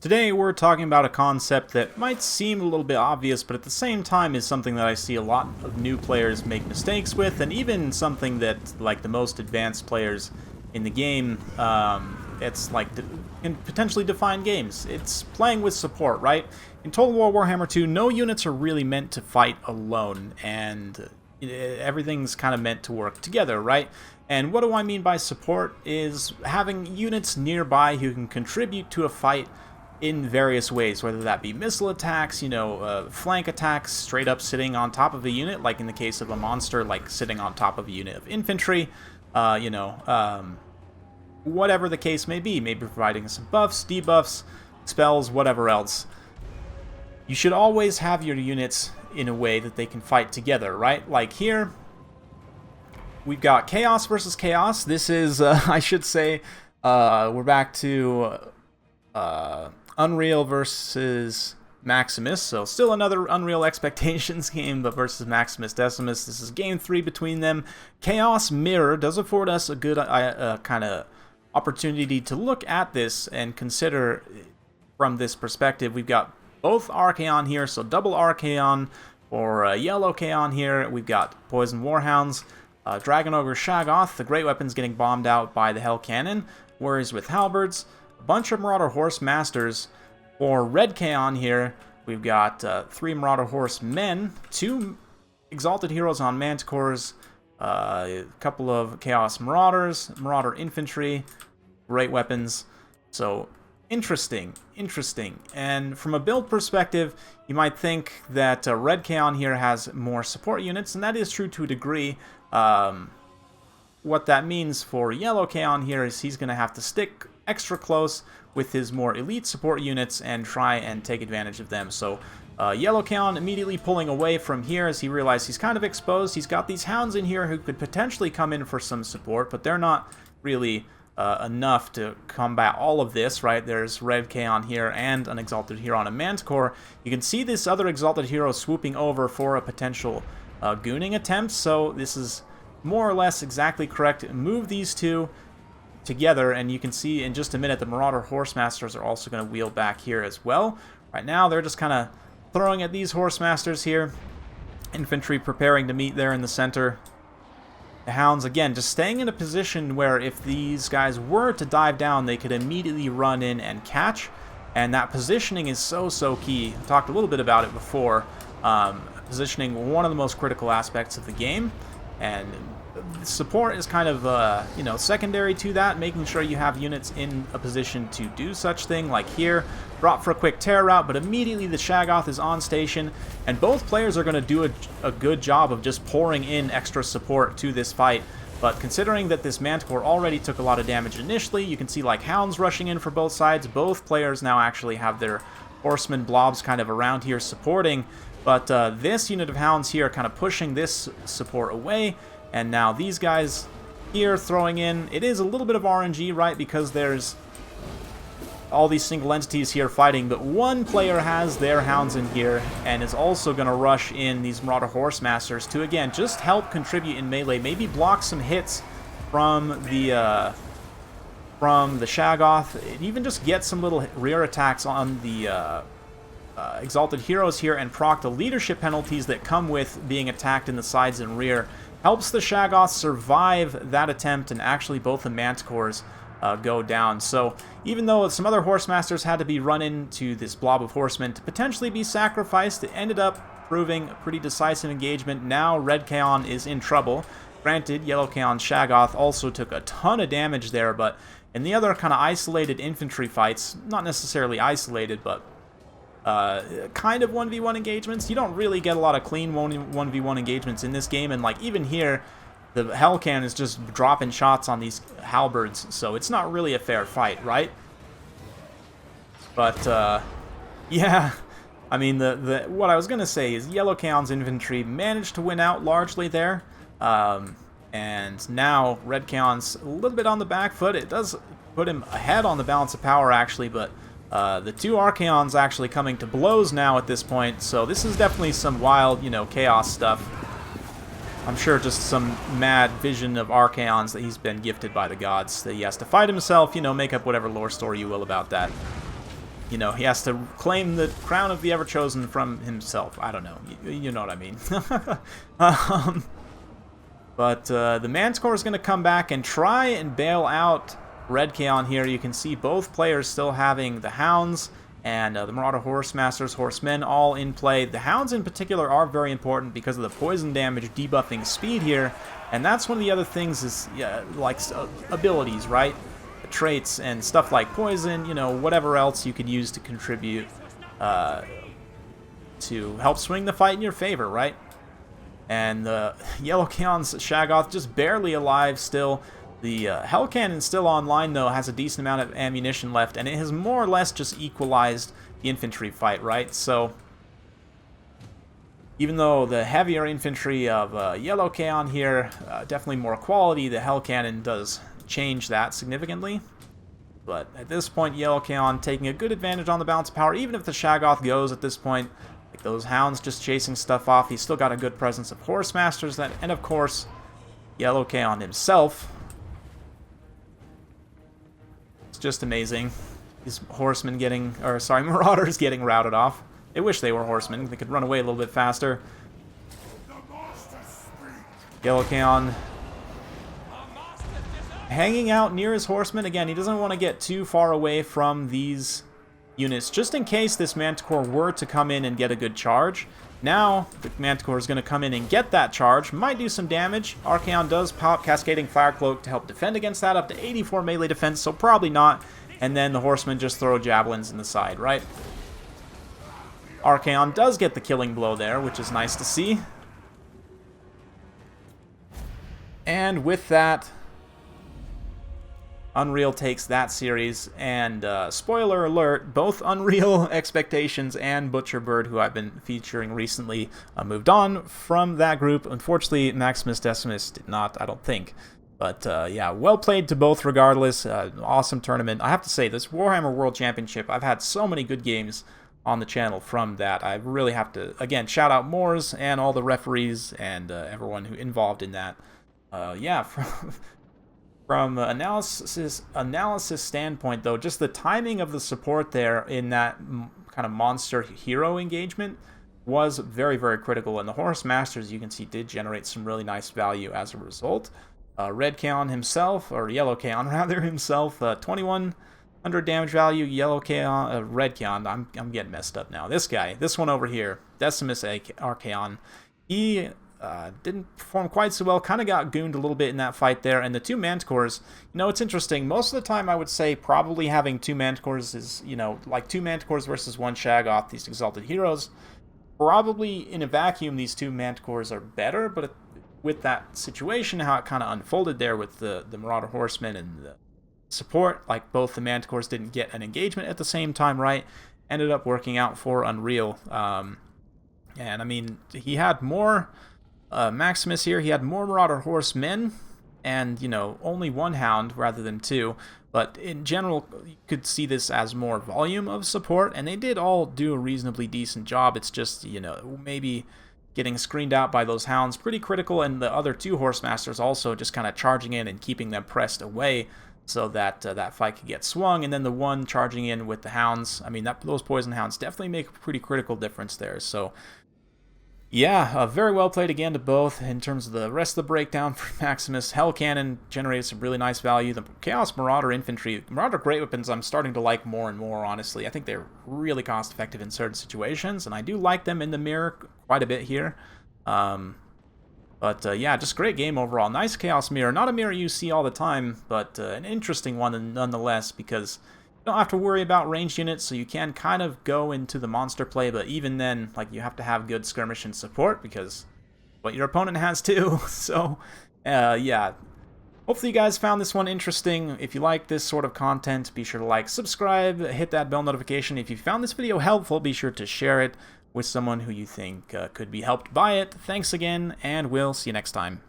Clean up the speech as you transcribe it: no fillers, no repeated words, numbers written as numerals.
Today we're talking about a concept that might seem a little bit obvious, but at the same time is something that I see a lot of new players make mistakes with, and even something that, like, the most advanced players in the game, it's like can potentially define games. It's playing with support, right? In Total War Warhammer 2, no units are really meant to fight alone, and everything's kind of meant to work together, right? And what do I mean by support is having units nearby who can contribute to a fight in various ways, whether that be missile attacks, flank attacks, straight up sitting on top of a unit, like in the case of a monster, like sitting on top of a unit of infantry, whatever the case may be, maybe providing some buffs, debuffs, spells, whatever else. You should always have your units in a way that they can fight together, right? Like here, we've got Chaos versus Chaos. This is, I should say, we're back to Unreal versus Maximus, so still another Unreal Expectations game, but versus Maximus Decimus. This is game 3 between them. Chaos Mirror does afford us a good kind of opportunity to look at this and consider from this perspective. We've got both Archaon here, so double Archaon or yellow Chaon here. We've got Poison Warhounds, Dragon Ogre Shaggoth, the great weapons getting bombed out by the Hell Cannon, Warriors with Halberds, a bunch of Marauder Horse Masters. For Red Chaon here, we've got 3 Marauder Horse Men, 2 Exalted Heroes on Manticores, a couple of Chaos Marauders, Marauder Infantry, great weapons. So interesting. And from a build perspective, you might think that Red Chaon here has more support units, and that is true to a degree. What that means for Yellow Chaon here is he's going to have to stick extra close with his more elite support units and try and take advantage of them. So Yellow Chaon immediately pulling away from here as he realizes he's kind of exposed. He's got these hounds in here who could potentially come in for some support, but they're not really enough to combat all of this, right? There's Red Chaon here and an Exalted Hero on a Manticore. You can see this other Exalted Hero swooping over for a potential gooning attempt, so this is more or less exactly correct. Move these two together, and you can see in just a minute the Marauder Horsemasters are also going to wheel back here as well. Right now they're just kind of throwing at these Horsemasters here. Infantry preparing to meet there in the center. The Hounds, again, just staying in a position where if these guys were to dive down, they could immediately run in and catch, and that positioning is so key. I talked a little bit about it before. Positioning, one of the most critical aspects of the game, and support is kind of, secondary to that, making sure you have units in a position to do such thing. Like here, brought for a quick tear route, but immediately the Shaggoth is on station, and both players are going to do a good job of just pouring in extra support to this fight. But considering that this Manticore already took a lot of damage initially, you can see like Hounds rushing in for both sides. Both players now actually have their Horseman blobs kind of around here supporting, but this unit of Hounds here kind of pushing this support away. And now these guys here throwing in. It is a little bit of RNG, right? Because there's all these single entities here fighting, but one player has their Hounds in here and is also going to rush in these Marauder Horsemasters to, again, just help contribute in melee, maybe block some hits from the Shaggoth, and even just get some little rear attacks on the Exalted Heroes here and proc the leadership penalties that come with being attacked in the sides and rear. Helps the Shaggoth survive that attempt, and actually both the Manticores go down. So even though some other Horsemasters had to be run into this blob of horsemen to potentially be sacrificed, it ended up proving a pretty decisive engagement. Now Red Chaon is in trouble. Granted, Yellow Chaon Shaggoth also took a ton of damage there, but in the other kind of isolated infantry fights, not necessarily isolated, but kind of 1v1 engagements. You don't really get a lot of clean 1v1 engagements in this game, and like even here, the Hell Cannon is just dropping shots on these halberds, so it's not really a fair fight, right? But yeah, I mean, what I was gonna say is Yellow Chaon's infantry managed to win out largely there, and now Red Chaon's a little bit on the back foot. It does put him ahead on the balance of power actually, but the two Archaons actually coming to blows now at this point, so this is definitely some wild, chaos stuff. I'm sure just some mad vision of Archaons that he's been gifted by the gods, that he has to fight himself, make up whatever lore story you will about that. you know, he has to claim the crown of the Ever-Chosen from himself. I don't know. You know what I mean. But the Manticore is going to come back and try and bail out Red Kaon here. You can see both players still having the Hounds and the Marauder Horsemasters, Horsemen all in play. The Hounds in particular are very important because of the poison damage debuffing speed here. And that's one of the other things is, like abilities, right? Traits and stuff like poison, you know, whatever else you could use to contribute to help swing the fight in your favor, right? And Yellow Kaon's Shaggoth just barely alive still. The Hell Cannon still online, though, has a decent amount of ammunition left, and it has more or less just equalized the infantry fight, right? So, even though the heavier infantry of Yellow Kaon here, definitely more quality, the Hell Cannon does change that significantly. But at this point, Yellow Kaon taking a good advantage on the balance of power, even if the Shaggoth goes at this point. Like those Hounds just chasing stuff off, he's still got a good presence of Horsemasters, and of course, Yellow Kaon himself. It's just amazing. These horsemen getting, or sorry, Marauders getting routed off. They wish they were horsemen. They could run away a little bit faster. Yellow Kaon hanging out near his horsemen. Again, he doesn't want to get too far away from these units, just in case this Manticore were to come in and get a good charge. Now, the Manticore is going to come in and get that charge. Might do some damage. Archaon does pop Cascading Fire Cloak to help defend against that, up to 84 melee defense, so probably not. And then the horsemen just throw javelins in the side, right? Archaon does get the killing blow there, which is nice to see. And with that, Unreal takes that series, and spoiler alert, both Unreal Expectations and Butcherbird, who I've been featuring recently, moved on from that group. Unfortunately, Maximus Decimus did not, I don't think. But yeah, well played to both regardless. Awesome tournament. I have to say, this Warhammer World Championship, I've had so many good games on the channel from that. I really have to, again, shout out Moors and all the referees and everyone who involved in that. Yeah, from analysis standpoint, though, just the timing of the support there in that kind of monster hero engagement was very, very critical. And the Horse Masters, you can see, did generate some really nice value as a result. Red Kaon himself, or Yellow Kaon rather, himself, 2100 damage value. Yellow Kaon, Red Kaon, I'm getting messed up now. This guy, this one over here, Decimus Archaon, he didn't perform quite so well, kind of got gooned a little bit in that fight there. And the two Manticores, you know, it's interesting. Most of the time I would say probably having two Manticores is, you know, like two Manticores versus one Shaggoth, these Exalted Heroes. Probably in a vacuum, these two Manticores are better, but with that situation, how it kind of unfolded there with the Marauder Horsemen and the support, like both the Manticores didn't get an engagement at the same time, right? Ended up working out for Unreal. And I mean, he had more Maximus here, he had more Marauder Horsemen, and, you know, only one Hound rather than two. But in general, you could see this as more volume of support, and they did all do a reasonably decent job. It's just, you know, maybe getting screened out by those Hounds pretty critical, and the other two Horsemasters also just kind of charging in and keeping them pressed away so that that fight could get swung. And then the one charging in with the Hounds, I mean, those Poison Hounds definitely make a pretty critical difference there. So yeah, very well played again to both. In terms of the rest of the breakdown for Maximus, Hell Cannon generated some really nice value. The Chaos Marauder Infantry, Marauder Great Weapons, I'm starting to like more and more, honestly. I think they're really cost-effective in certain situations, and I do like them in the mirror quite a bit here. But yeah, just great game overall. Nice Chaos Mirror. Not a mirror you see all the time, but an interesting one nonetheless, because you don't have to worry about ranged units, so you can kind of go into the monster play, but even then, like, you have to have good skirmish and support, because what your opponent has too. So, yeah. Hopefully you guys found this one interesting. If you like this sort of content, be sure to like, subscribe, hit that bell notification. If you found this video helpful, be sure to share it with someone who you think could be helped by it. Thanks again, and we'll see you next time.